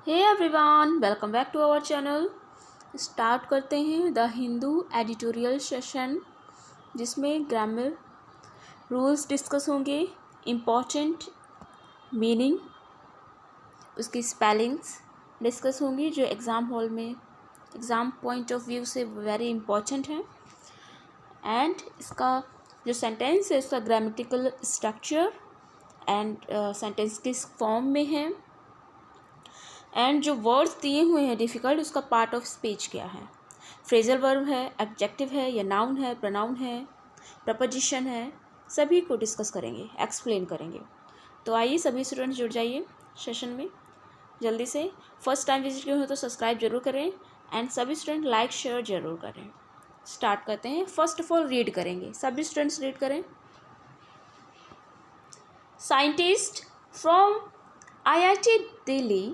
Hey everyone, welcome back to our channel. Start करते हैं the Hindu editorial session, जिसमें grammar rules discuss होंगे, important meaning, उसकी spellings discuss होंगी जो एग्ज़ाम हॉल में एग्ज़ाम पॉइंट ऑफ व्यू से वेरी इम्पॉर्टेंट है। एंड इसका जो सेंटेंस है उसका ग्रामेटिकल स्ट्रक्चर एंड सेंटेंस किस फॉर्म में है, एंड जो वर्ड्स दिए हुए हैं डिफ़िकल्ट, उसका पार्ट ऑफ स्पीच क्या है, फ्रेजल वर्ब है, एडजेक्टिव है या नाउन है, प्रोनाउन है, प्रपोजिशन है, सभी को डिस्कस करेंगे, एक्सप्लेन करेंगे। तो आइए सभी स्टूडेंट्स जुड़ जाइए सेशन में जल्दी से। फर्स्ट टाइम विजिट किए हो तो सब्सक्राइब जरूर करें एंड सभी स्टूडेंट लाइक शेयर जरूर करें। स्टार्ट करते हैं। फर्स्ट ऑफ ऑल रीड करेंगे, सभी स्टूडेंट्स रीड करें। Scientist from IIT Delhi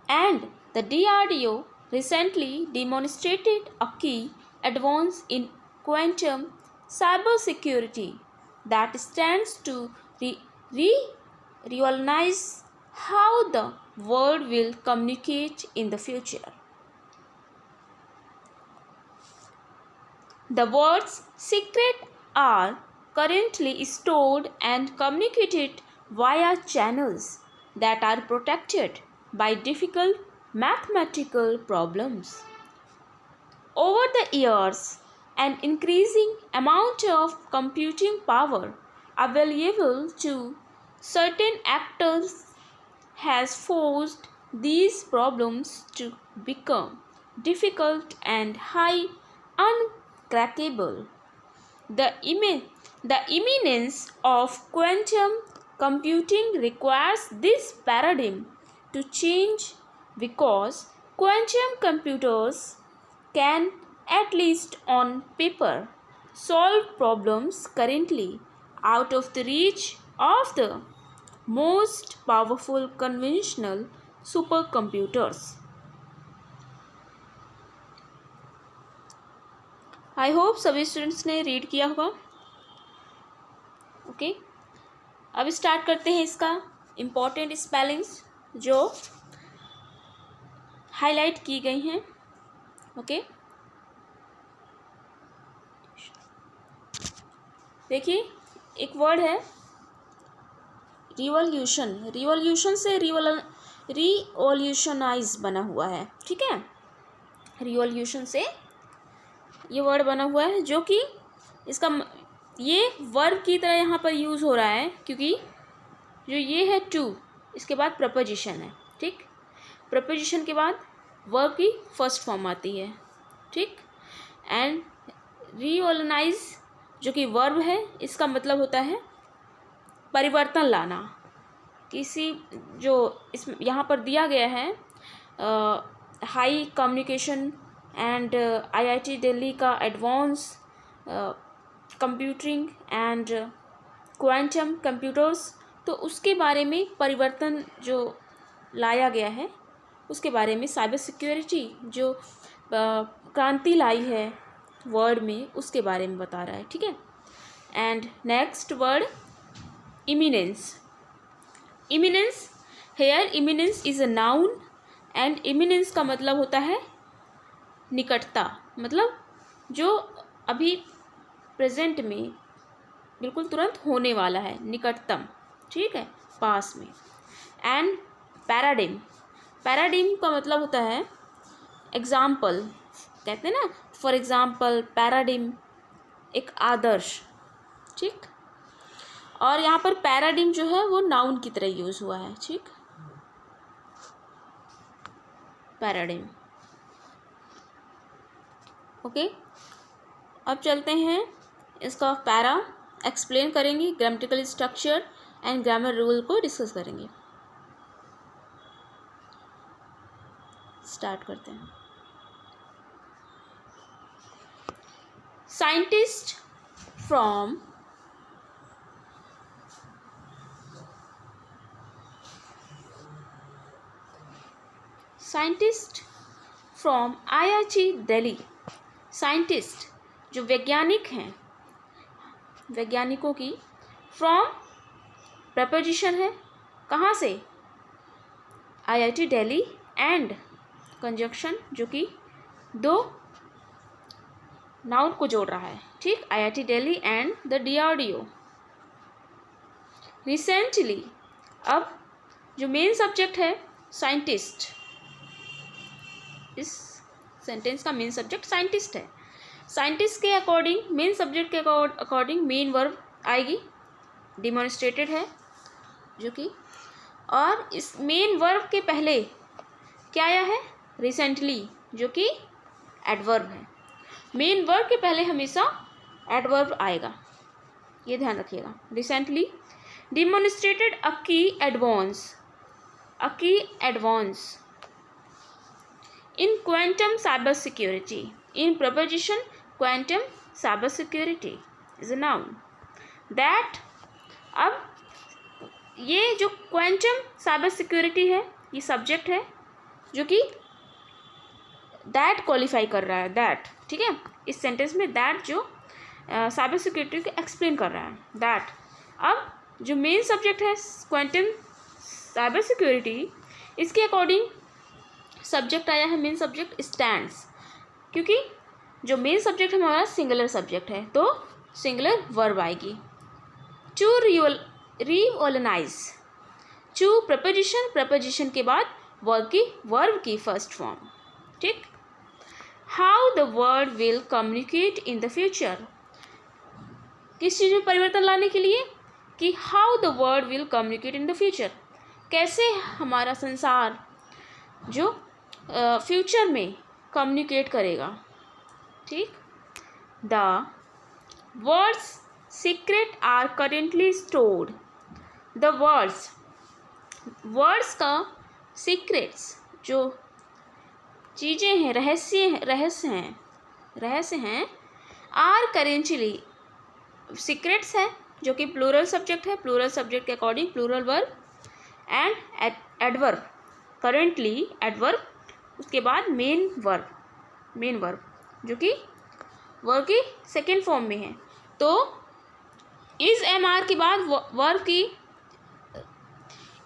and the DRDO recently demonstrated a key advance in quantum cybersecurity that stands to revolutionize how the world will communicate in the future. The words secret are currently stored and communicated via channels that are protected by difficult mathematical problems. Over the years, an increasing amount of computing power available to certain actors has forced these problems to become difficult and high uncrackable. The imminence of quantum computing requires this paradigm to change because quantum computers can, at least on paper, solve problems currently out of the reach of the most powerful conventional supercomputers. I hope सभी students ने read किया होगा। Okay, अब start करते हैं इसका important spellings जो highlight की गई हैं। ओके, देखिए एक वर्ड है रिवॉल्यूशन। रिवॉल्यूशन से रिवॉल्यूशनाइज बना हुआ है, ठीक है। रिवॉल्यूशन से ये वर्ड बना हुआ है जो कि इसका ये वर्ब की तरह यहाँ पर यूज़ हो रहा है, क्योंकि जो ये है टू, इसके बाद प्रपोजिशन है, ठीक। प्रपोजिशन के बाद वर्ब की फर्स्ट फॉर्म आती है, ठीक। एंड रिवॉल्यूशनाइज जो कि वर्ब है, इसका मतलब होता है परिवर्तन लाना। किसी जो इस यहाँ पर दिया गया है high communication and IIT Delhi का advance computing and quantum computers, तो उसके बारे में परिवर्तन जो लाया गया है उसके बारे में, साइबर सिक्योरिटी जो क्रांति लाई है वर्ड में, उसके बारे में बता रहा है, ठीक है। And next word eminence. Eminence, here eminence is a noun and eminence का मतलब होता है निकटता, मतलब जो अभी प्रेजेंट में बिल्कुल तुरंत होने वाला है, निकटतम, ठीक है, पास में। एंड पैराडिम, पैराडिम का मतलब होता है एग्जाम्पल, कहते हैं ना, फॉर एग्जाम्पल, पैराडिम एक आदर्श, ठीक। और यहाँ पर पैराडिम जो है वो नाउन की तरह यूज़ हुआ है, ठीक, पैराडिम। ओके, अब चलते हैं इसका पैरा एक्सप्लेन करेंगे, grammatical structure and grammar rule को डिस्कस करेंगे। स्टार्ट करते हैं। Scientist from IIT Delhi. Scientist जो वैज्ञानिक हैं, वैज्ञानिकों की, फ्रॉम प्रपोजिशन है, कहाँ से, IIT दिल्ली एंड कंजक्शन जो कि दो नाउन को जोड़ रहा है, ठीक, IIT Delhi and the DRDO। Recently, अब जो मेन सब्जेक्ट है साइंटिस्ट, इस सेंटेंस का मेन सब्जेक्ट साइंटिस्ट है। साइंटिस्ट के अकॉर्डिंग, मेन सब्जेक्ट के अकॉर्डिंग मेन वर्ब आएगी, डिमॉन्स्ट्रेटेड है जो कि, और इस मेन वर्ब के पहले क्या आया है, रिसेंटली, जो कि एडवर्ब है। मेन वर्ब के पहले हमेशा एडवर्ब आएगा, ये ध्यान रखिएगा। रिसेंटली डिमॉन्स्ट्रेटेड अ की advance in quantum cyber security, in proposition quantum cyber security is a noun that, अब ये जो quantum cyber security है ये सब्जेक्ट है जो कि that क्वालिफाई कर रहा है, that, ठीक है, इस सेंटेंस में that जो साइबर सिक्योरिटी को एक्सप्लेन कर रहा है, that। अब जो मेन सब्जेक्ट है क्वांटम साइबर सिक्योरिटी, इसके अकॉर्डिंग सब्जेक्ट आया है, मेन सब्जेक्ट स्टैंड्स, क्योंकि जो मेन सब्जेक्ट हमारा सिंगुलर सब्जेक्ट है तो सिंगुलर वर्ब आएगी। टू रिवॉल्यूनाइज, टू प्रपोजिशन के बाद वर्ब की फर्स्ट फॉर्म, ठीक। How the word will communicate in the future, किस चीज़ में परिवर्तन लाने के लिए, कि how the word will communicate in the future, कैसे हमारा संसार जो फ्यूचर में कम्युनिकेट करेगा, ठीक। The words secret are currently stored, the words का सीक्रेट्स जो चीज़ें हैं, रहस्य हैं, आर करेंटली, सीक्रेट्स है जो कि प्लूरल सब्जेक्ट है, प्लूरल सब्जेक्ट के according plural verb and adverb, currently adverb, उसके बाद मेन वर्ब जो कि वर्ब की सेकेंड फॉर्म में है। तो इज एम आर के बाद वर्ब की,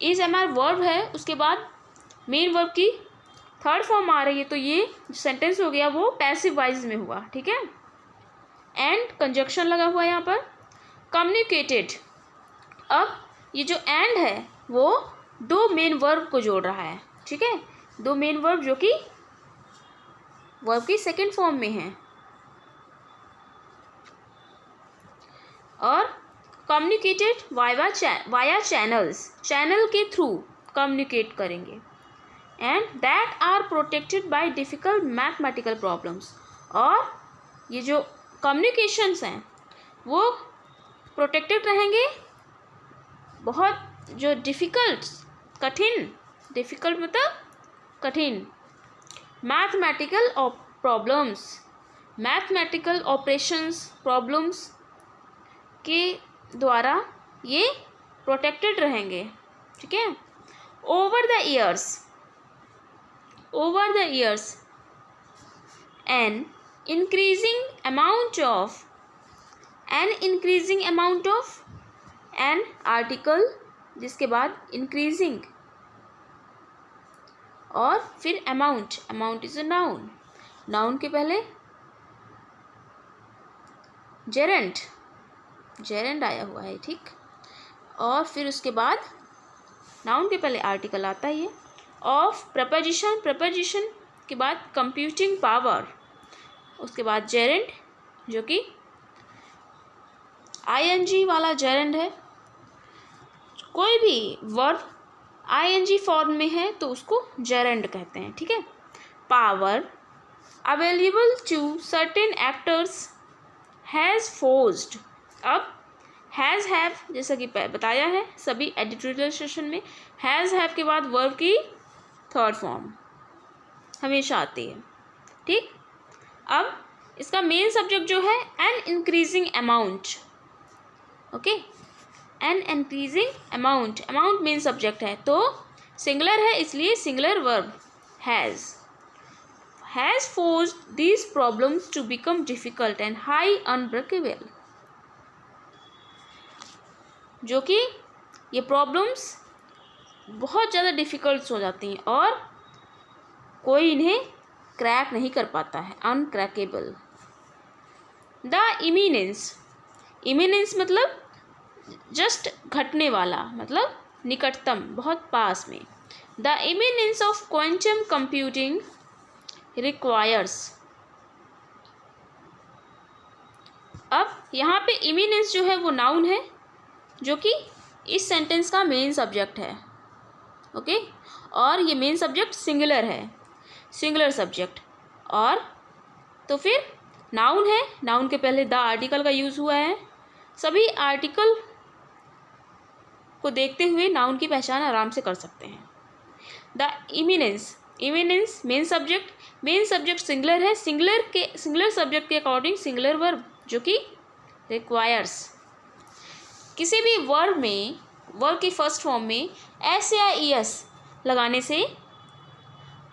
इज एम आर वर्ब है, उसके बाद मेन वर्ब की थर्ड फॉर्म आ रही है, तो ये सेंटेंस हो गया वो पैसिव वॉइस में हुआ, ठीक है। एंड कंजक्शन लगा हुआ है यहाँ पर, कम्युनिकेटेड, अब ये जो एंड है वो दो मेन वर्ब को जोड़ रहा है, ठीक है, दो मेन वर्ब जो कि वर्ब की सेकेंड फॉर्म में है, और कम्युनिकेटेड वाया चैनल्स, चैनल के थ्रू कम्युनिकेट करेंगे, and that are protected by difficult mathematical problems, और ये जो कम्युनिकेशंस हैं वो प्रोटेक्टेड रहेंगे बहुत जो डिफ़िकल्ट मतलब कठिन mathematical problems, mathematical operations problems के द्वारा ये प्रोटेक्टेड रहेंगे, ठीक है। Over the years and increasing amount of an article, जिसके बाद इंक्रीजिंग और फिर अमाउंट इज अ नाउन के पहले जेरेंड आया हुआ है, ठीक, और फिर उसके बाद नाउन के पहले आर्टिकल आता ही है, ऑफ प्रपोजिशन के बाद कंप्यूटिंग पावर, उसके बाद जेरेंड जो कि ING वाला जेरेंड है, कोई भी वर्ब ING फॉर्म में है तो उसको जेरेंड कहते हैं, ठीक है। Power available to certain actors has forced, अब हैज़ हैव जैसा कि बताया है सभी एडिटोरियल सेशन में, हैज़ हैव के बाद वर्ब की थर्ड फॉर्म हमेशा आती है, ठीक। अब इसका मेन सब्जेक्ट जो है an increasing amount, okay, an increasing amount main subject है, तो सिंगुलर है इसलिए singular verb has forced these problems to become difficult and high unbreakable, जो कि ये प्रॉब्लम्स बहुत ज़्यादा डिफ़िकल्ट हो जाती हैं और कोई इन्हें क्रैक नहीं कर पाता है, अनक्रैकेबल। द इमिनेंस, इमिनेंस मतलब जस्ट घटने वाला, मतलब निकटतम, बहुत पास में। The eminence of quantum computing requires. अब यहाँ पे इमिनेंस जो है वो नाउन है, जो कि इस सेंटेंस का मेन सब्जेक्ट है। ओके, और ये मेन सब्जेक्ट सिंगुलर है, सिंगुलर सब्जेक्ट। और तो फिर नाउन है, नाउन के पहले द आर्टिकल का यूज़ हुआ है। सभी आर्टिकल को देखते हुए नाउन की पहचान आराम से कर सकते हैं। The eminence, eminence main subject, main subject singular है, सिंगुलर सब्जेक्ट के अकॉर्डिंग सिंगुलर वर्ब जो कि रिक्वायर्स। किसी भी वर्ब में, वर्ब की फर्स्ट फॉर्म में एस या ई एस लगाने से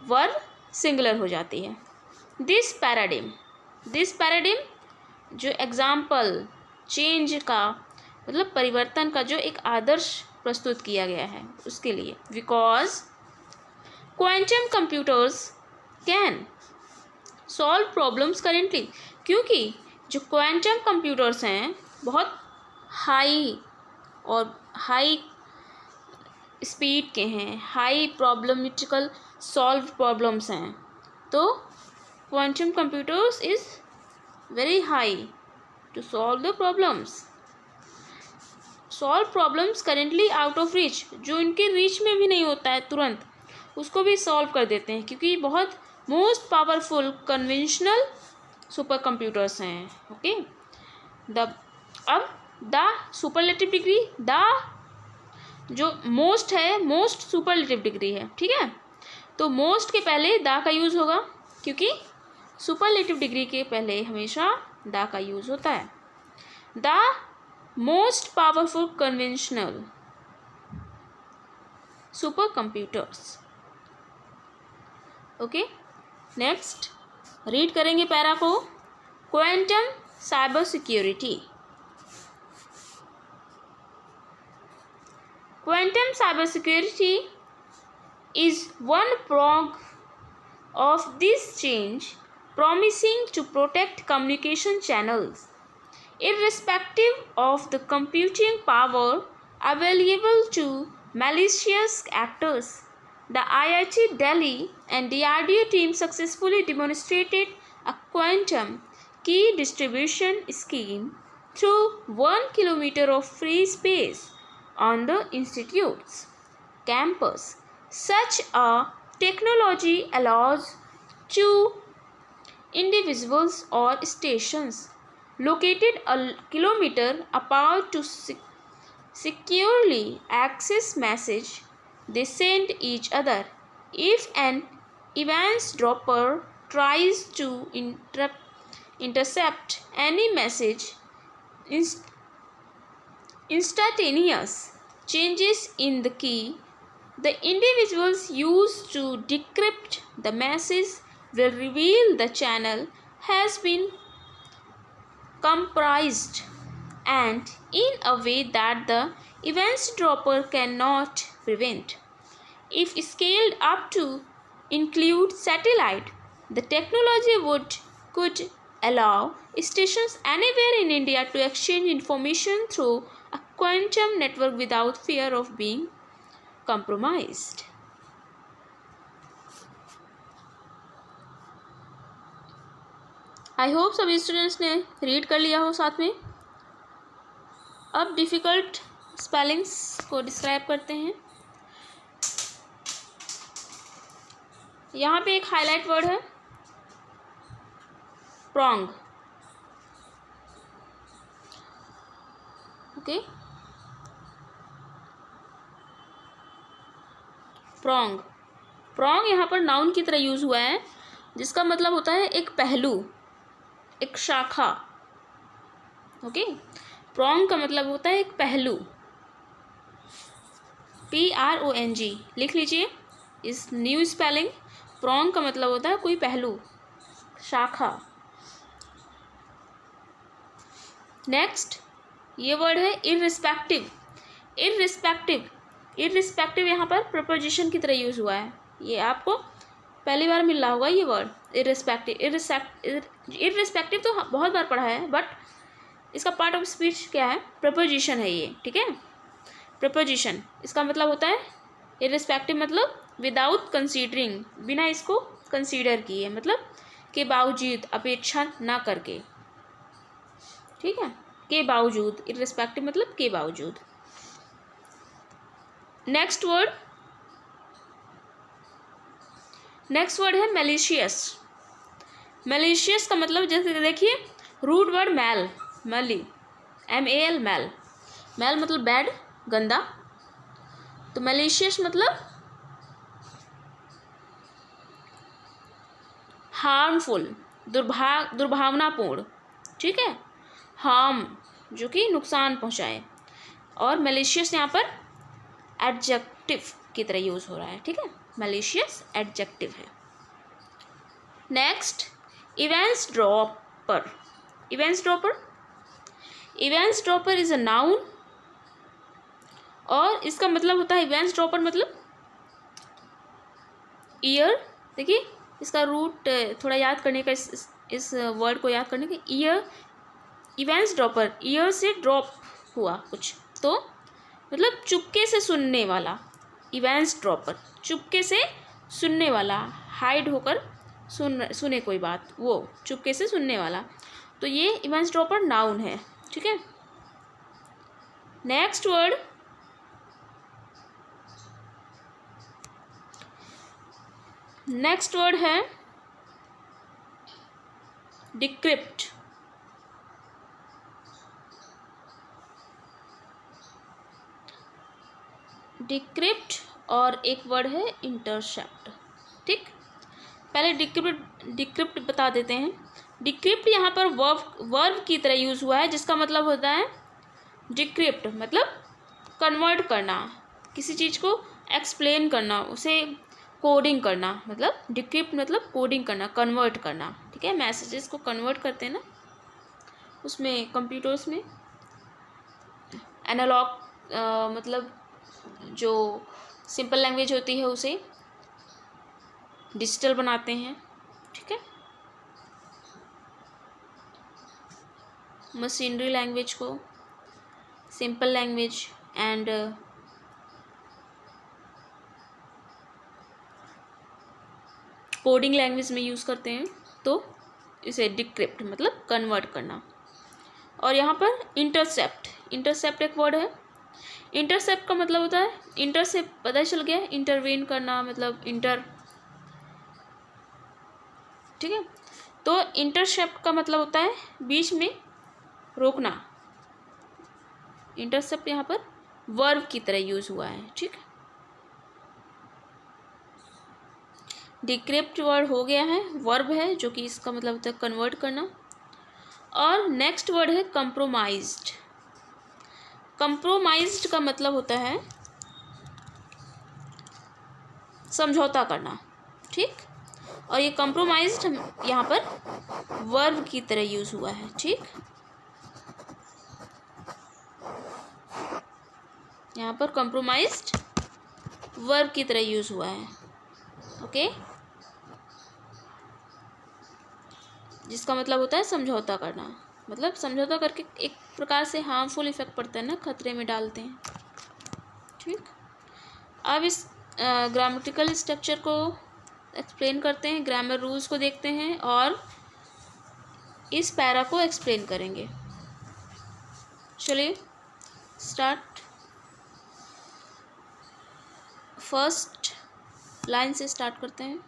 वर्ब सिंगुलर हो जाती है। दिस पैराडिम, दिस पैराडिम जो एग्जाम्पल चेंज का मतलब परिवर्तन का जो एक आदर्श प्रस्तुत किया गया है उसके लिए। Because quantum computers can solve problems currently, क्योंकि जो क्वांटम कंप्यूटर्स हैं बहुत हाई और हाई स्पीड के हैं, हाई प्रॉब्लमेटिकल सॉल्व प्रॉब्लम्स हैं। तो quantum computers is very high to solve the problems, solve problems currently out of reach, जो इनके रीच में भी नहीं होता है तुरंत उसको भी सॉल्व कर देते हैं, क्योंकि बहुत most powerful conventional super computers हैं। ओके, अब द सुपरलेटिव डिग्री, द जो मोस्ट है, मोस्ट सुपरलेटिव डिग्री है, ठीक है। तो मोस्ट के पहले द का यूज़ होगा, क्योंकि सुपरलेटिव डिग्री के पहले हमेशा द का यूज़ होता है। The most powerful conventional super computers. Okay, next read करेंगे पैरा को। Quantum cyber security, quantum cybersecurity is one prong of this change, promising to protect communication channels irrespective of the computing power available to malicious actors. The IIT Delhi and DRDO team successfully demonstrated a quantum key distribution scheme through 1 kilometer of free space on the institute's campus. Such a technology allows to individuals or stations located a kilometer apart to securely access message they send each other. If an eavesdropper tries to intercept any message, instantaneous changes in the key the individuals use to decrypt the message will reveal the channel has been compromised, and in a way that the eavesdropper cannot prevent. If scaled up to include satellite, the technology could allow stations anywhere in India to exchange information through a quantum network without fear of being compromised. I hope सभी students ने read कर लिया हो साथ में। अब difficult spellings को describe करते हैं। यहाँ पे एक हाईलाइट वर्ड है प्रॉन्ग। ओके, प्रॉन्ग, प्रॉन्ग यहाँ पर नाउन की तरह यूज़ हुआ है, जिसका मतलब होता है एक पहलू, एक शाखा। ओके, प्रॉन्ग का मतलब होता है एक पहलू, PRONG लिख लीजिए इस न्यू स्पेलिंग। प्रॉन्ग का मतलब होता है कोई पहलू, शाखा। नेक्स्ट ये वर्ड है इररिस्पेक्टिव। इररिस्पेक्टिव, इररिस्पेक्टिव यहाँ पर प्रपोजिशन की तरह यूज़ हुआ है, ये आपको पहली बार मिल रहा होगा ये वर्ड इररिस्पेक्टिव। इररिस्पेक्टिव तो बहुत बार पढ़ा है, बट इसका पार्ट ऑफ स्पीच क्या है, प्रपोजिशन है ये, ठीक है। प्रपोजिशन इसका मतलब होता है इररिस्पेक्टिव, मतलब विदाउट कंसीडरिंग, बिना इसको कंसीडर किए, मतलब के बावजूद, अपेक्षा ना करके, ठीक है। के बावजूद, इररिस्पेक्टिव मतलब के बावजूद। नेक्स्ट वर्ड है मैलिशियस। मैलिशियस का मतलब जैसे देखिए रूट वर्ड मैल, मैली, MAL, मैल। मैल मतलब बैड, गंदा। तो मैलिशियस मतलब हार्मफुल, दुर्भावनापूर्ण, ठीक है। हार्म जो कि नुकसान पहुंचाए, और मैलिशियस यहाँ पर एडजेक्टिव की तरह यूज हो रहा है, ठीक है। मैलिशियस एडजेक्टिव है। Next events dropper. Events dropper is a noun, और इसका मतलब होता है इवेंट्स ड्रॉपर मतलब ईयर। देखिए इसका रूट थोड़ा याद करने का, इस वर्ड को याद करने का, ईयर, इवेंट्स ड्रॉपर, ईयर से ड्रॉप हुआ कुछ, तो मतलब चुपके से सुनने वाला। इवेंट्स ड्रॉपर चुपके से सुनने वाला, हाइड होकर सुने कोई बात, वो चुपके से सुनने वाला। तो ये इवेंट्स ड्रॉपर नाउन है, ठीक है। नेक्स्ट वर्ड है डिक्रिप्ट। डिक्रिप्ट और एक वर्ड है इंटरसेप्ट, ठीक। पहले डिक्रिप्ट बता देते हैं। डिक्रिप्ट यहाँ पर वर्ब की तरह यूज हुआ है, जिसका मतलब होता है डिक्रिप्ट मतलब कन्वर्ट करना, किसी चीज़ को एक्सप्लेन करना, उसे कोडिंग करना, मतलब डिक्रिप्ट मतलब कोडिंग करना, कन्वर्ट करना, ठीक है। मैसेजेस को कन्वर्ट करते हैं ना, उसमें कंप्यूटर्स में एनालॉग मतलब जो सिंपल लैंग्वेज होती है उसे डिजिटल बनाते हैं, ठीक है। मशीनरी लैंग्वेज को simple language and coding language में यूज़ करते हैं, तो इसे डिक्रिप्ट मतलब कन्वर्ट करना। और यहाँ पर इंटरसेप्ट एक वर्ड है। इंटरसेप्ट का मतलब होता है, इंटरसेप्ट पता चल गया, इंटरवेन करना, मतलब ठीक है। तो इंटरसेप्ट का मतलब होता है बीच में रोकना। इंटरसेप्ट यहाँ पर वर्ब की तरह यूज हुआ है, ठीक है। डिक्रिप्ट वर्ड हो गया है, वर्ब है जो कि इसका मतलब होता है कन्वर्ट करना। और नेक्स्ट वर्ड है कंप्रोमाइज्ड। कंप्रोमाइज्ड का मतलब होता है समझौता करना, ठीक। और ये कंप्रोमाइज्ड यहाँ पर वर्ब की तरह यूज हुआ है, ठीक। यहाँ पर कंप्रोमाइज्ड वर्ब की तरह यूज हुआ है, ओके। जिसका मतलब होता है समझौता करना, मतलब समझौता करके एक प्रकार से हार्मफुल इफेक्ट पड़ता है ना, खतरे में डालते हैं, ठीक। अब इस ग्रामेटिकल स्ट्रक्चर को एक्सप्लेन करते हैं, ग्रामर रूल्स को देखते हैं और इस पैरा को एक्सप्लेन करेंगे। चलिए स्टार्ट। फर्स्ट लाइन से स्टार्ट करते हैं।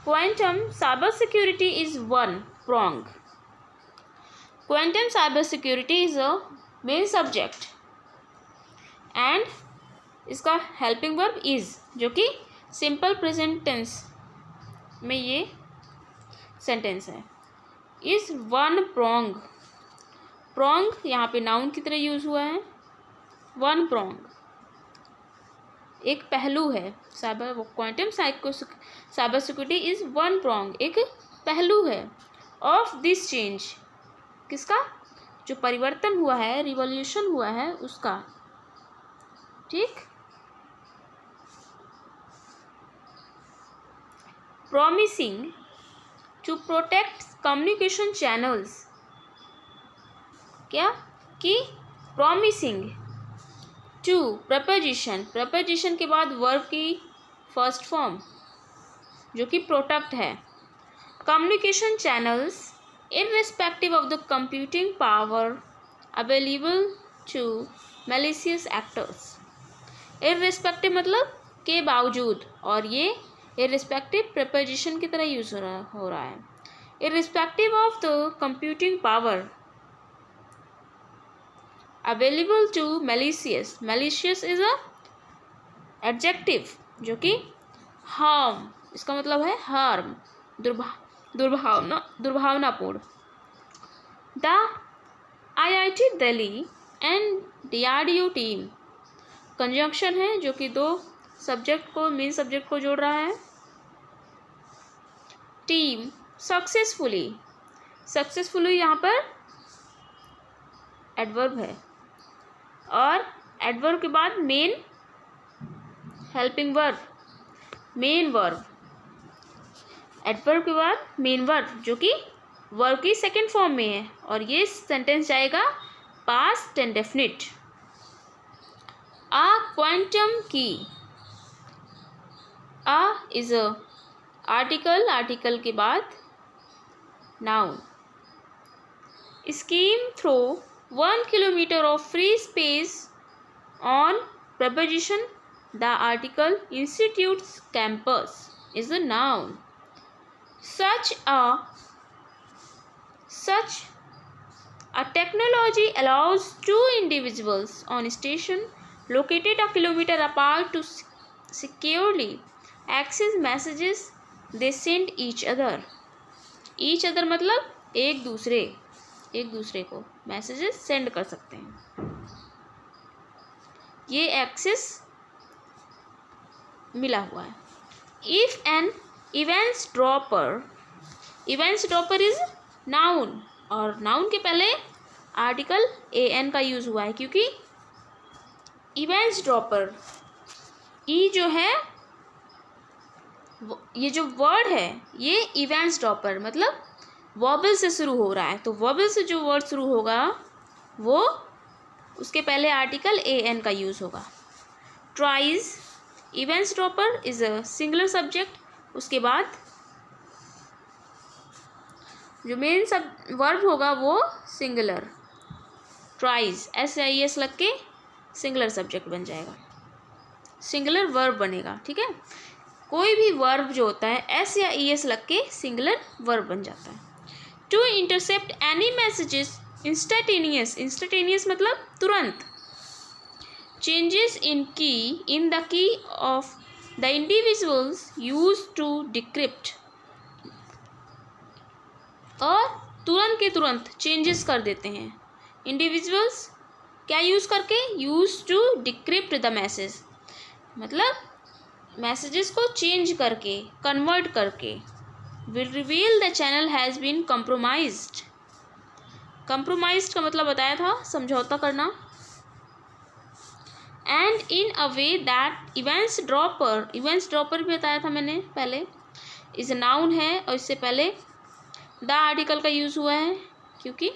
Quantum cybersecurity is one prong. Quantum cybersecurity is a main subject and इसका helping verb is, जो कि simple present tense में ये sentence है, is one prong. prong यहाँ पे noun की तरह यूज हुआ है। one prong एक पहलू है। Quantum cyber security is one prong, एक पहलू है। ऑफ दिस चेंज, किसका, जो परिवर्तन हुआ है, रिवॉल्यूशन हुआ है उसका। ठीक। Promising to protect communication channels. क्या कि प्रॉमिसिंग टू प्रपोजिशन के बाद वर्ब की फर्स्ट फॉर्म जो कि प्रोटेक्ट है। Communication channels irrespective of the computing power available to malicious actors। irrespective मतलब के बावजूद, और ये irrespective preposition की तरह यूज हो रहा है। irrespective of the computing power available to malicious is a adjective जो कि harm, इसका मतलब है harm, दुर्भावनापूर्ण। The IIT Delhi and DRDO team conjunction है जो कि दो सब्जेक्ट को, मेन सब्जेक्ट को जोड़ रहा है। टीम सक्सेसफुली यहाँ पर एडवर्ब है, और एडवर्ब के बाद main helping verb, main verb, adverb के बाद मेन वर्ब जो कि वर्ब की सेकेंड फॉर्म में है, और ये सेंटेंस जाएगा पास्ट इंडेफिनिट। अ क्वांटम की, अ इज अ आर्टिकल के बाद noun. Scheme through 1 kilometer of free space on preposition the article institutes campus is a noun. Such a technology allows two individuals on a station located a kilometer apart to securely access messages they send each other। each other मतलब एक दूसरे को messages send कर सकते हैं। ये access मिला हुआ है। If an eavesdropper is noun, और नाउन के पहले आर्टिकल an का यूज हुआ है क्योंकि इवेंसड्रॉपर, ई जो है ये जो वर्ड है ये इवेंसड्रॉपर मतलब वॉबल से शुरू हो रहा है, तो वॉबल से जो वर्ड शुरू होगा वो उसके पहले आर्टिकल an का यूज होगा। Tries eavesdropper is a singular subject, उसके बाद जो मेन सब वर्ब होगा वो सिंगुलर, ट्राइज SIES लग के सिंगुलर सब्जेक्ट बन जाएगा, सिंगुलर वर्ब बनेगा। ठीक है, कोई भी वर्ब जो होता है S या ES लग के सिंगुलर वर्ब बन जाता है। To intercept any messages instantaneous मतलब तुरंत। Changes in the key of the individuals use to decrypt, और तुरंत के तुरंत चेंजेस कर देते हैं इंडिविजुअल्स, क्या यूज़ करके, use to decrypt the message मतलब मैसेजेस को चेंज करके, कन्वर्ट करके। Will reveal the channel has been compromised, compromised का मतलब बताया था समझौता करना। And in a way that इवेंसड्रॉपर भी बताया था मैंने पहले, इज नाउन है और इससे पहले द आर्टिकल का यूज़ हुआ है क्योंकि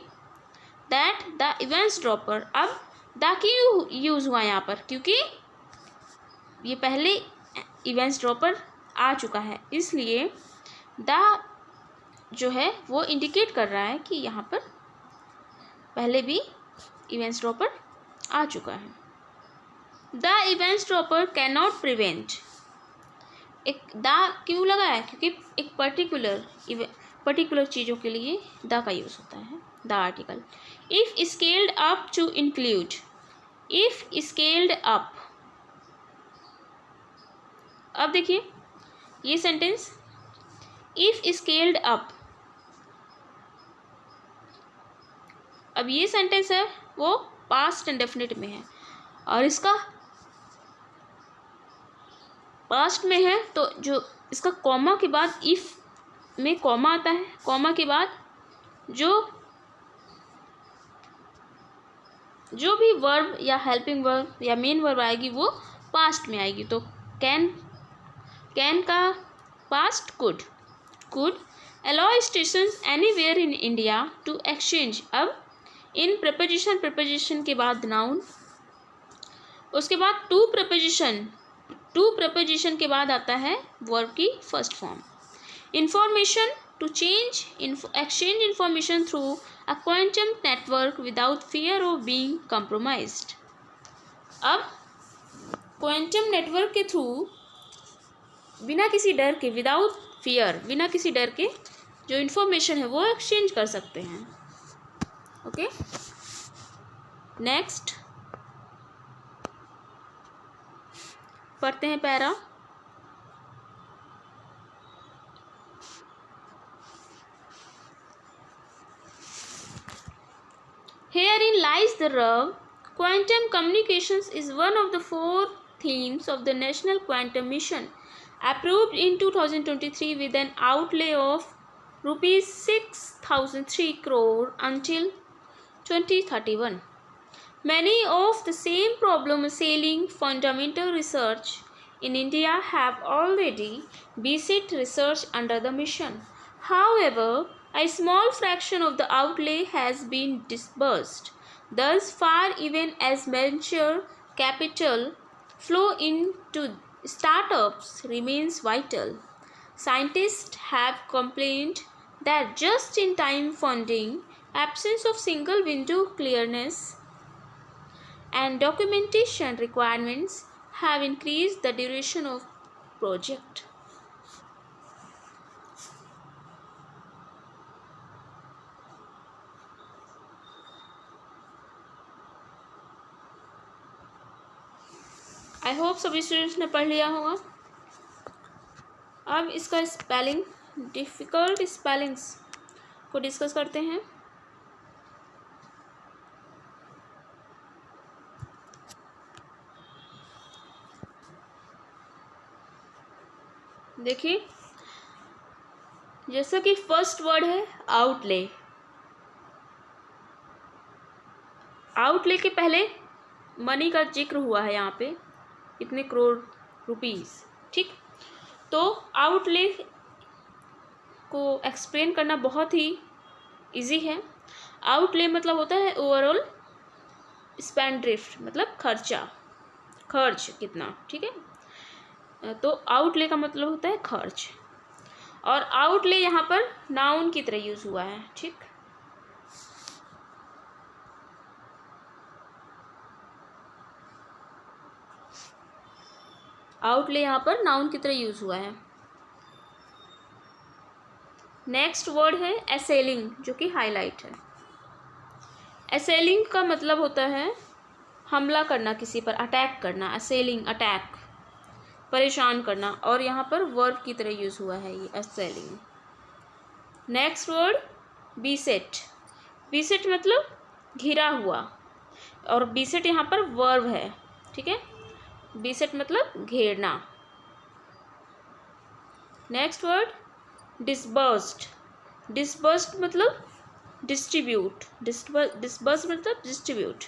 दैट द इवेंसड्रॉपर, अब द की यूज़ हुआ यहाँ पर क्योंकि ये पहले इवेंसड्रॉपर आ चुका है, इसलिए द जो है वो इंडिकेट कर रहा है कि यहाँ पर पहले भी इवेंसड्रॉपर आ चुका है। द इवेंसड्रॉपर कैन नॉट प्रिवेंट, एक द क्यों लगा है क्योंकि एक पर्टिकुलर चीज़ों के लिए द का यूज़ होता है, the article. If scaled up to include, if scaled up, अब देखिए ये सेंटेंस इफ़ स्केल्ड अप, अब ये सेंटेंस है वो पास्ट इंडेफिनिट में है और इसका पास्ट में है, तो जो इसका कॉमा के बाद इफ़ में कॉमा आता है, कॉमा के बाद जो जो भी वर्ब या हेल्पिंग वर्ब या मेन वर्ब आएगी वो पास्ट में आएगी। तो कैन का past could. Could allow stations anywhere in India to exchange. अब इन प्रपोजिशन के बाद नाउन, उसके बाद टू प्रपोजिशन के बाद आता है वर्ब की first form. Information to exchange information through a quantum network without fear of being compromised। अब क्वांटम नेटवर्क के थ्रू बिना किसी डर के, विदाउट फियर, बिना किसी डर के जो इन्फॉर्मेशन है वो एक्सचेंज कर सकते हैं। ओके, नेक्स्ट पढ़ते हैं para. Herein lies the rub. Quantum communications is one of the 4 themes of the National Quantum Mission, approved in 2023 with an outlay of rupees 6,003 crore until 2031. Many of the same problems assailing fundamental research in India have already beset research under the mission. However, a small fraction of the outlay has been disbursed. Thus far, even as venture capital flow into startups remains vital, scientists have complained that just-in-time funding, absence of single window clearness, and documentation requirements have increased the duration of project. I hope सभी students ने पढ़ लिया होगा। अब इसका spelling, difficult spellings को discuss करते हैं। देखिए, जैसा कि फर्स्ट वर्ड है आउटले। आउटले के पहले मनी का जिक्र हुआ है यहाँ पे, इतने करोड़ रुपीस, ठीक। तो आउटले को एक्सप्लेन करना बहुत ही इजी है। आउटले मतलब होता है ओवरऑल स्पेंड्रिफ्ट, मतलब खर्च कितना, ठीक है। तो आउटले का मतलब होता है खर्च, और आउटले यहाँ पर नाउन की तरह यूज़ हुआ है, ठीक। आउटले यहाँ पर नाउन की तरह यूज़ हुआ है। नेक्स्ट वर्ड है असेलिंग, जो कि हाईलाइट है। असेलिंग का मतलब होता है हमला करना, किसी पर अटैक करना। असेलिंग, अटैक, परेशान करना, और यहाँ पर वर्ब की तरह यूज़ हुआ है ये assailing. Next word beset. Beset मतलब घिरा हुआ, और बीसेट यहाँ पर वर्ब है, ठीक है। बीसेट मतलब घेरना। Next word डिस्बर्स्ड। डिस्बर्स्ड मतलब डिस्ट्रीब्यूट। डिस्बर्स मतलब डिस्ट्रीब्यूट।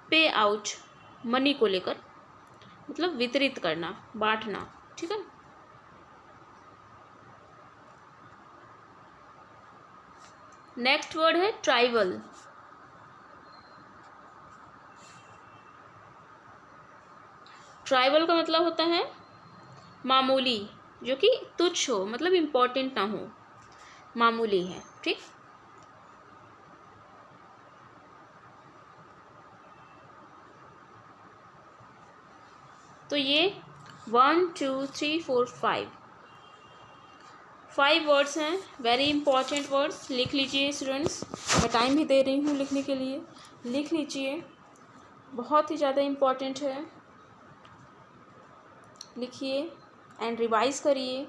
पे आउट, मनी को लेकर, मतलब वितरित करना, बांटना, ठीक है। नेक्स्ट वर्ड है ट्राइवल। ट्राइवल का मतलब होता है मामूली, जो कि तुच्छ हो, मतलब इम्पोर्टेंट ना हो, मामूली है, ठीक। तो ये 1 2 3 4 5 वर्ड्स हैं, वेरी इंपॉर्टेंट वर्ड्स। लिख लीजिए स्टूडेंट्स, मैं टाइम भी दे रही हूँ लिखने के लिए, लिख लीजिए, बहुत ही ज़्यादा इम्पॉर्टेंट है। लिखिए एंड रिवाइज करिए,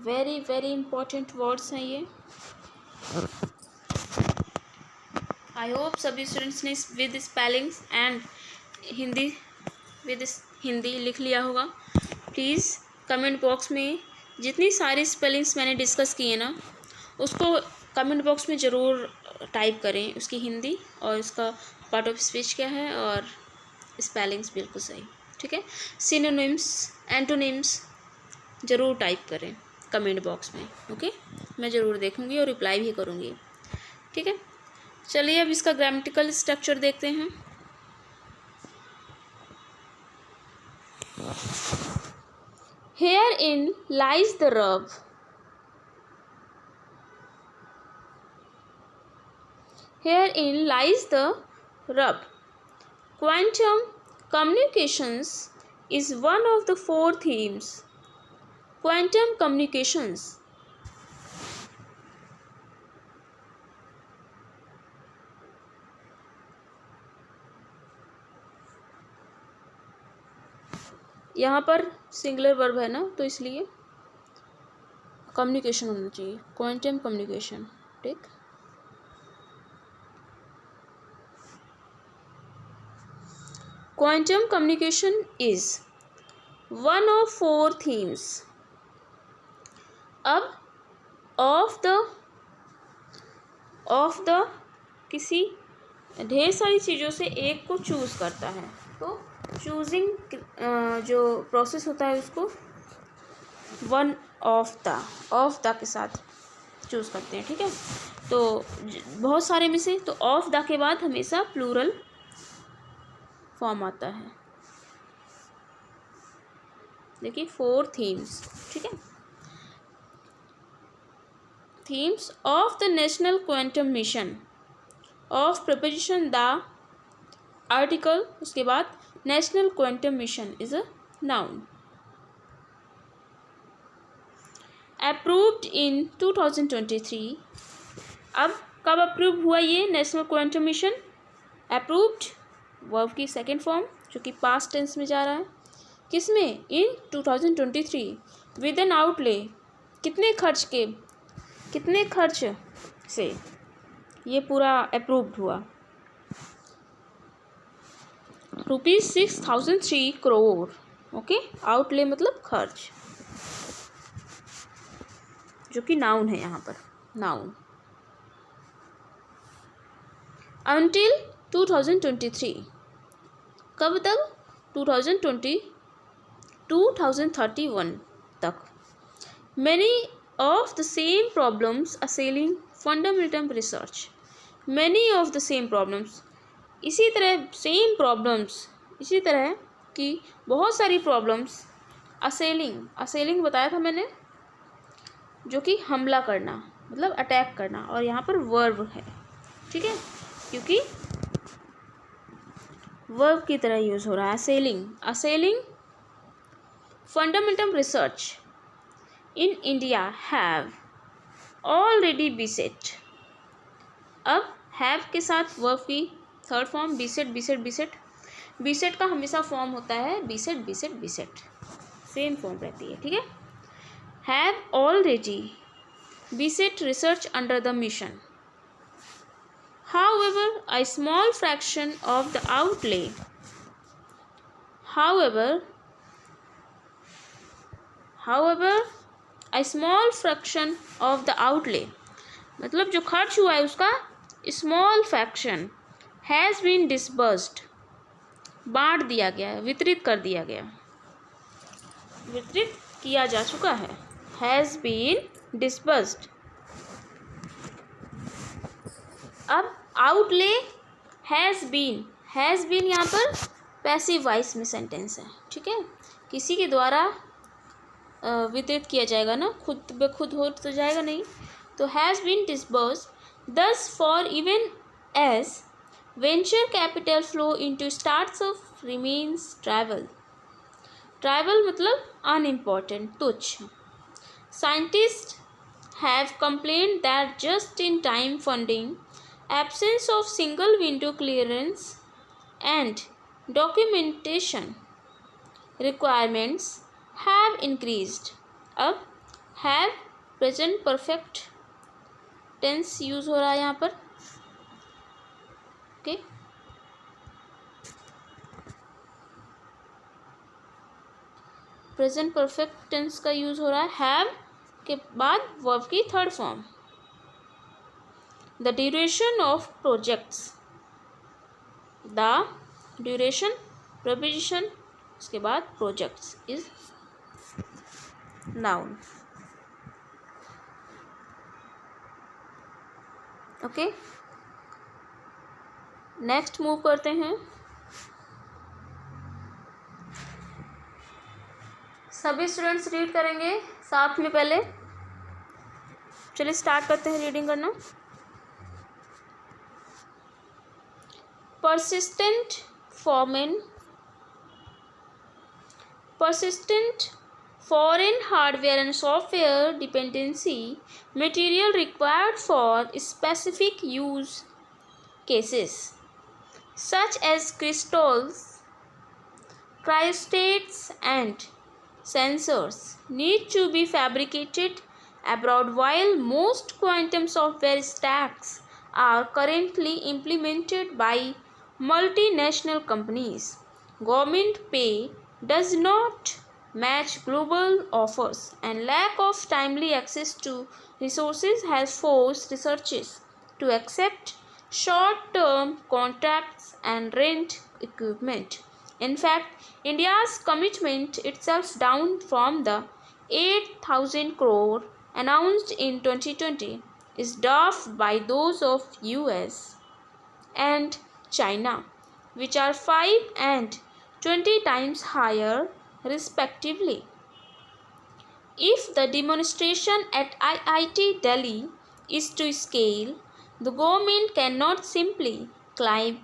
वेरी वेरी इंपॉर्टेंट वर्ड्स हैं ये। आई होप सभी स्टूडेंट्स ने विद स्पेलिंग्स एंड हिंदी लिख लिया होगा। प्लीज़ कमेंट बॉक्स में जितनी सारी स्पेलिंग्स मैंने डिस्कस की है ना, उसको कमेंट बॉक्स में ज़रूर टाइप करें उसकी हिंदी और इसका पार्ट ऑफ स्पीच क्या है और स्पेलिंग्स बिल्कुल सही, ठीक है। सिनोनिम्स, एंटोनिम्स ज़रूर टाइप करें कमेंट बॉक्स में, ओके। मैं ज़रूर देखूंगी और रिप्लाई भी करूंगी, ठीक है। चलिए अब इसका ग्रामेटिकल स्ट्रक्चर देखते हैं। Herein lies the rub. Herein lies the rub. Quantum communications is one of the 4 themes. Quantum communications. यहाँ पर सिंगुलर वर्ब है ना, तो इसलिए कम्युनिकेशन होना चाहिए, क्वांटम कम्युनिकेशन, ठीक। Quantum communication is one of 4 themes. अब ऑफ द किसी ढेर सारी चीज़ों से एक को चूज़ करता है, तो चूजिंग जो प्रोसेस होता है उसको वन ऑफ द के साथ चूज़ करते हैं, ठीक है। तो बहुत सारे में से तो ऑफ द के बाद हमेशा प्लूरल फॉर्म आता है। देखिए 4 थीम्स, ठीक है। Themes of the national quantum mission, of preposition the article, उसके बाद national quantum mission is a noun. Approved in 2023। अब कब अप्रूव हुआ ये national quantum mission? Approved verb की सेकेंड फॉर्म जो कि पास्ट टेंस में जा रहा है, किसमें? इन 2023 विद एन आउटले, कितने खर्च से ये पूरा अप्रूव्ड हुआ? ₹6,003 करोड़, ओके। आउटले मतलब खर्च, जो कि नाउन है यहाँ पर, नाउन। अंटिल 2023, कब तक? 2031 तक। Many of the same problems assailing fundamental research. Many of the same problems, इसी तरह की बहुत सारी प्रॉब्लम्स असेलिंग बताया था मैंने, जो कि हमला करना मतलब अटैक करना, और यहाँ पर वर्ब है, ठीक है, क्योंकि वर्ब की तरह यूज हो रहा है। Assailing fundamental research in India have already beset. अब हैव के साथ वर्ब की थर्ड फॉर्म बीसेट का हमेशा फॉर्म होता है बीसेट, सेम फॉर्म रहती है, ठीक है। Have already beset research under the mission. However, a small fraction of the outlay मतलब जो खर्च हुआ है उसका स्मॉल फ्रैक्शन हैज़ बीन डिस्बर्स्ड, बांट दिया गया है, वितरित किया जा चुका है, हैज़ बीन डिस्बर्स्ड। अब आउटले हैज़ बीन यहाँ पर पैसिव वॉइस में सेंटेंस है, ठीक है। किसी के द्वारा वितरित किया जाएगा ना, खुद ब खुद हो तो जाएगा नहीं, तो has been disbursed thus far even as venture capital flow into startup remains trivial मतलब अनइम्पॉर्टेंट, तुच्छ। Scientist have complained that just in time funding, absence of single window clearance and documentation requirements have increased। अब have present perfect tense use हो रहा है यहाँ पर, okay. Present perfect tense का use हो रहा है हैव के बाद वर्ब की third form. The duration of projects, the duration preposition, उसके बाद projects is noun. Okay, next move करते हैं। सभी स्टूडेंट्स रीड करेंगे साथ में। पहले चलिए स्टार्ट करते हैं रीडिंग करना। persistent foreign persistent foreign hardware and software dependency material required for specific use cases such as crystals, cryostats and sensors need to be fabricated abroad. While most quantum software stacks are currently implemented by multinational companies, government pay does not match global offers, and lack of timely access to resources has forced researchers to accept short-term contracts and rent equipment. In fact, India's commitment itself down from the 8,000 crore announced in 2020 is dwarfed by those of US and China, which are 5 and 20 times higher respectively. If the demonstration at IIT Delhi is to scale, the government cannot simply climb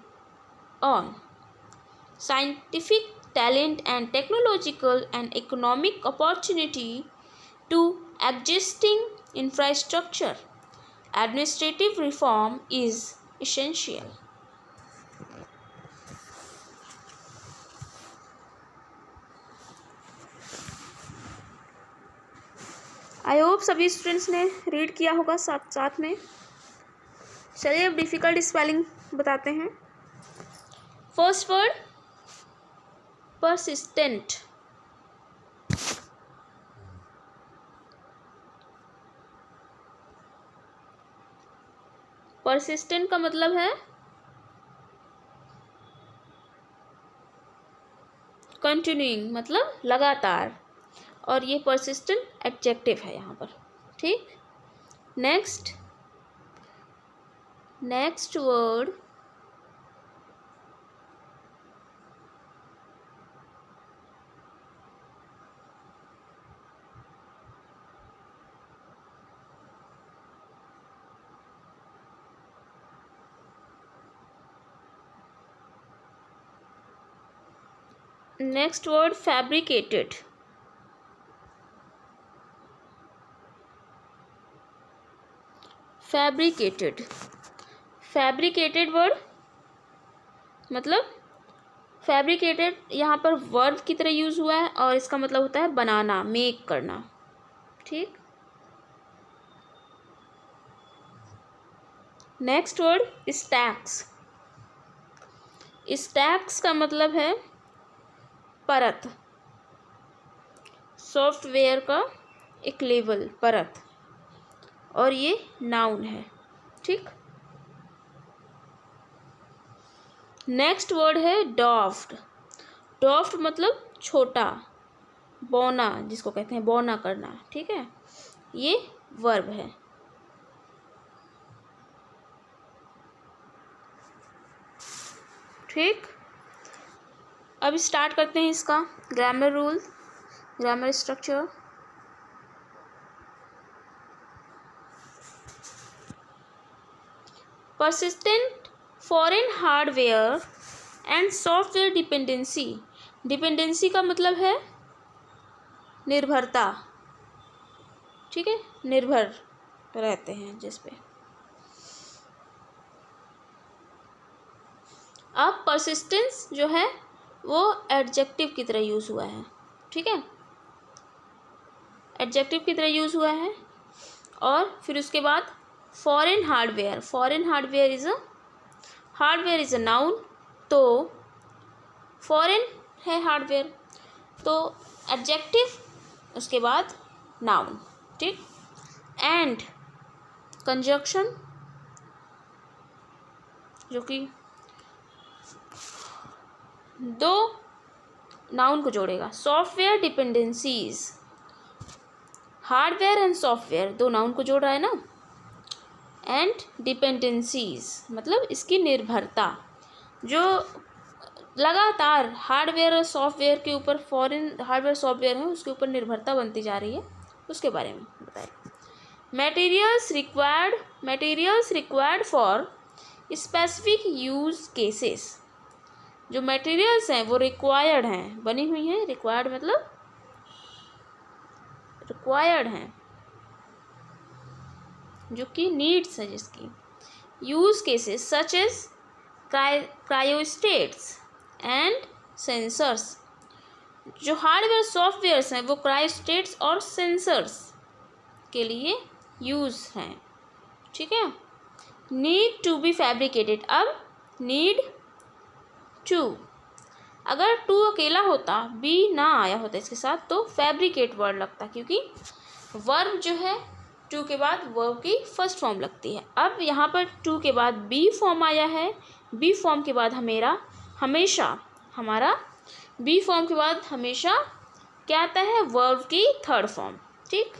on scientific talent and technological and economic opportunity to existing infrastructure. Administrative reform is essential. I hope सभी students ने read किया होगा साथ साथ में। चलिए अब difficult spelling बताते हैं। फर्स्ट वर्ड persistent, persistent का मतलब है कंटिन्यूइंग, मतलब लगातार, और ये persistent एडजेक्टिव है यहाँ पर। ठीक, next word fabricated, fabricated word मतलब फैब्रिकेटेड यहाँ पर वर्ब की तरह यूज़ हुआ है और इसका मतलब होता है बनाना, मेक करना। ठीक, नेक्स्ट वर्ड स्टैक्स का मतलब है परत, सॉफ्टवेयर का एक लेवल, परत, और ये नाउन है। ठीक, नेक्स्ट वर्ड है डॉफ्ट मतलब छोटा, बौना, जिसको कहते हैं बौना करना। ठीक है, ये वर्ब है। ठीक, अब स्टार्ट करते हैं इसका grammar rule, grammar structure. persistent foreign hardware and software dependency का मतलब है निर्भरता। ठीक है, निर्भर रहते हैं जिस पे। अब persistence जो है वो एडजेक्टिव की तरह यूज़ हुआ है। ठीक है, एडजेक्टिव की तरह यूज़ हुआ है। और फिर उसके बाद foreign hardware is a noun, तो फॉरेन है हार्डवेयर, तो एडजेक्टिव, उसके बाद नाउन। ठीक, एंड कंजक्शन जो कि दो नाउन को जोड़ेगा। Software dependencies, hardware and software दो नाउन को जोड़ रहा है ना। एंड डिपेंडेंसीज मतलब इसकी निर्भरता, जो लगातार हार्डवेयर और सॉफ्टवेयर के ऊपर, फॉरेन हार्डवेयर सॉफ्टवेयर है उसके ऊपर निर्भरता बनती जा रही है, उसके बारे में बताएं। Materials required for specific use cases, जो मटेरियल्स हैं वो रिक्वायर्ड हैं, बनी हुई हैं, रिक्वायर्ड मतलब रिक्वायर्ड हैं, जो कि नीड्स है जिसकी। Use cases such as cryostats and sensors, जो हार्डवेयर सॉफ्टवेयर्स हैं वो क्रायोस्टेट्स और सेंसर्स के लिए यूज हैं, ठीक है। नीड टू बी फैब्रिकेटेड, अब नीड टू, अगर टू अकेला होता, बी ना आया होता इसके साथ, तो फैब्रिकेट वर्ड लगता, क्योंकि वर्ब जो है टू के बाद वर्ब की फर्स्ट फॉर्म लगती है। अब यहाँ पर टू के बाद बी फॉर्म आया है, बी फॉर्म के बाद हमारा बी फॉर्म के बाद हमेशा क्या आता है, वर्ब की थर्ड फॉर्म, ठीक।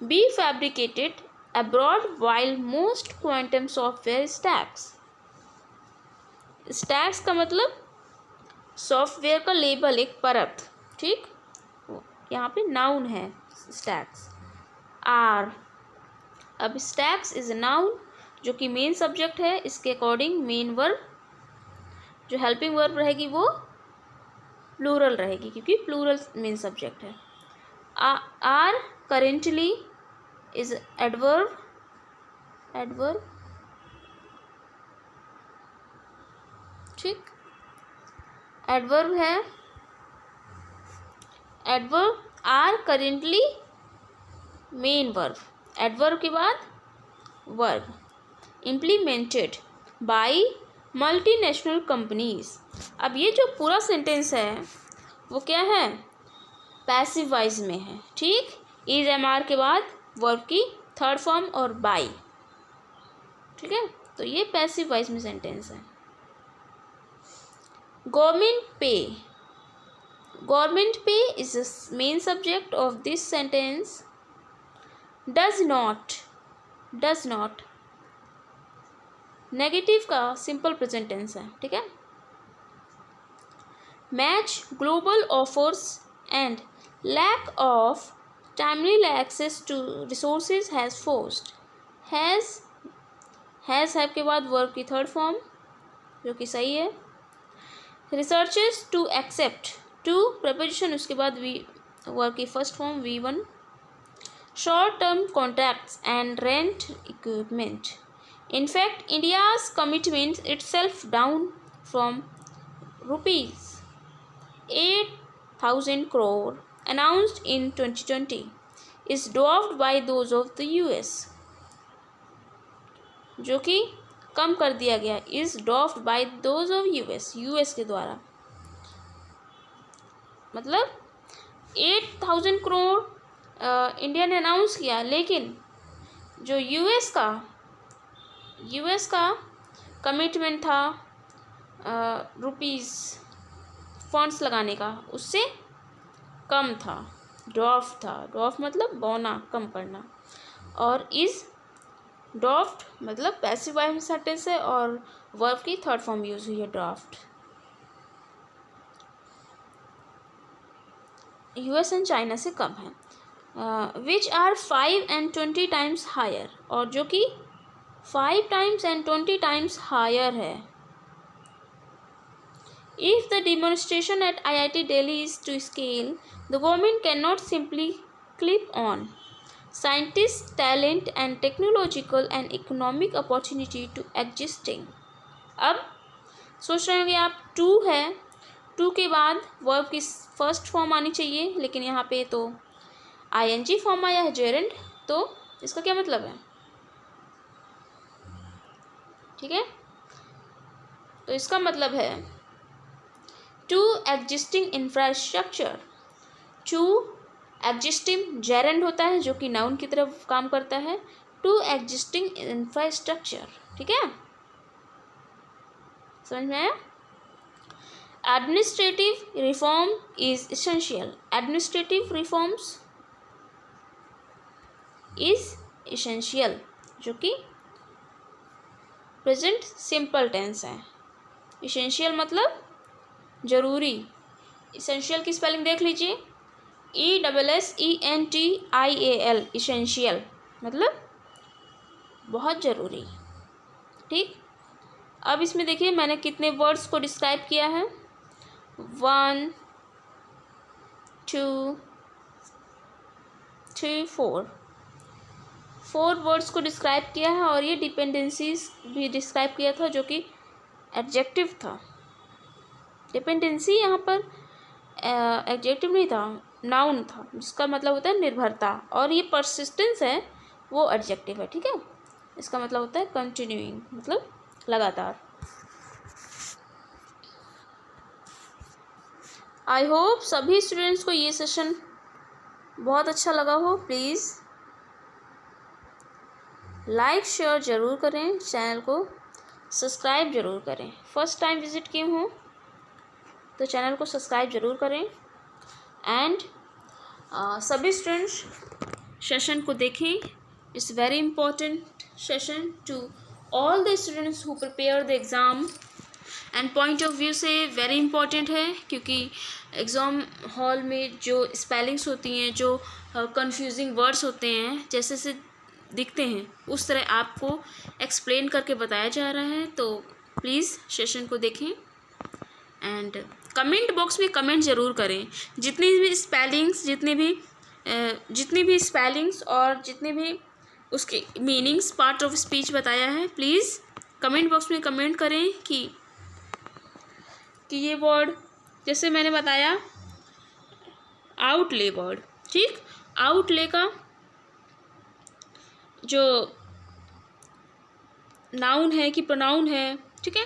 Be fabricated abroad while most quantum software stacks, stacks का मतलब सॉफ्टवेयर का लेबल, एक परत, ठीक। यहाँ पे नाउन है स्टैक्स। आर, अब स्टैक्स इज अ नाउन जो कि मेन सब्जेक्ट है, इसके अकॉर्डिंग मेन वर्ब जो हेल्पिंग वर्ब रहेगी वो प्लूरल रहेगी, क्योंकि प्लूरल मेन सब्जेक्ट है। आर करेंटली इज एडवर्ब, ठीक, एडवर्ब है, adverb. Are currently main verb, adverb के बाद verb. Implemented by multinational companies, अब ये जो पूरा सेंटेंस है वो क्या है, पैसिव वॉइस में है, ठीक। इज एम आर के बाद वर्ब की थर्ड फॉर्म और बाय, ठीक है, तो ये पैसिव वॉइस में सेंटेंस है। गवर्नमेंट पे is the main subject of this sentence. does not negative का सिंपल प्रेजेंट टेंस है, ठीक है। Match global offers and lack of timely access to resources has forced, have के बाद वर्ब की थर्ड फॉर्म जो कि सही है। Researches to accept, to preposition उसके बाद वी वर्ब की first form V1। Short term contracts and rent equipment, in fact India's commitment itself down from ₹8,000 crore announced in 2020 is dwarfed by those of the US, जो कि कम कर दिया गया, is dwarfed by those of US के द्वारा, मतलब 8,000 crore India ने announce किया, लेकिन जो यूएस का कमिटमेंट था रुपीज़ फंड्स लगाने का, उससे कम था, ड्वार्फ मतलब बौना, कम करना, और इज ड्वार्फ्ड मतलब पैसिव वॉइस सेंटेंस है और वर्ब की थर्ड फॉर्म यूज हुई है, ड्राफ्ट। यूएस एंड चाइना से कम है। Which are 5 and 20 times higher, और जो कि 5 times and 20 times हायर है। If the demonstration at IIT Delhi is to scale, the government cannot simply clip on scientists, talent and technological and economic opportunity to existing. अब सोच रहे होंगे आप, to है, टू के बाद वर्ब की फर्स्ट फॉर्म आनी चाहिए, लेकिन यहाँ पे तो ING फॉर्म आया है, जेरेंड, तो इसका क्या मतलब है, ठीक है। तो इसका मतलब है to existing infrastructure, to existing gerund होता है जो कि नाउन की तरफ काम करता है, टू एग्जिस्टिंग इंफ्रास्ट्रक्चर, ठीक है। समझ में आया? Administrative reform is essential. Administrative reforms is essential, जो कि प्रेजेंट सिंपल टेंस है। इसेंशियल मतलब जरूरी। इसेंशियल की स्पेलिंग देख लीजिए, ESSENTIAL, इसेंशियल मतलब बहुत ज़रूरी। ठीक, अब इसमें देखिए मैंने कितने वर्ड्स को डिस्क्राइब किया है। 1 2 3 4 वर्ड्स को डिस्क्राइब किया है, और ये डिपेंडेंसीज भी डिस्क्राइब किया था जो कि एडजेक्टिव था। डिपेंडेंसी यहाँ पर एडजेक्टिव नहीं था, नाउन था, जिसका मतलब होता है निर्भरता, और ये परसिस्टेंस है वो एडजेक्टिव है। ठीक है, इसका मतलब होता है कंटिन्यूइंग, मतलब लगातार। आई होप सभी स्टूडेंट्स को ये सेशन बहुत अच्छा लगा हो। प्लीज़ लाइक शेयर ज़रूर करें, चैनल को सब्सक्राइब ज़रूर करें। फर्स्ट टाइम विज़िट किए हों तो चैनल को सब्सक्राइब ज़रूर करें। एंड सभी स्टूडेंट्स सेशन को देखें। It's very important session to all the students who prepare the exam, and point of view से वेरी इम्पोर्टेंट है, क्योंकि एग्ज़ाम हॉल में जो स्पेलिंग्स होती हैं, जो कंफ्यूजिंग वर्ड्स होते हैं, जैसे से दिखते हैं उस तरह आपको एक्सप्लेन करके बताया जा रहा है। तो प्लीज़ सेशन को देखें एंड कमेंट बॉक्स में कमेंट ज़रूर करें। जितनी भी स्पेलिंग्स और जितने भी उसके मीनिंग्स पार्ट ऑफ स्पीच बताया है, प्लीज़ कमेंट बॉक्स में कमेंट करें कि ये वर्ड, जैसे मैंने बताया आउटले वर्ड। ठीक, आउटले का जो नाउन है कि प्रोनाउन है, ठीक है,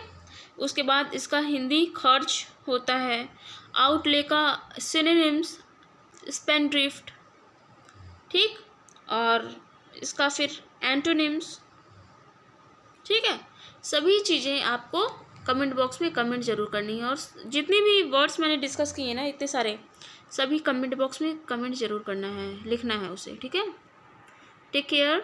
उसके बाद इसका हिंदी खर्च होता है। आउटले का सिनोनिम्स स्पेंड्रिफ्ट, ठीक, और इसका फिर एंटोनिम्स। ठीक है, सभी चीज़ें आपको कमेंट बॉक्स में कमेंट ज़रूर करनी है, और जितनी भी वर्ड्स मैंने डिस्कस किए ना, इतने सारे, सभी कमेंट बॉक्स में कमेंट ज़रूर करना है, लिखना है उसे। ठीक है, टेक केयर।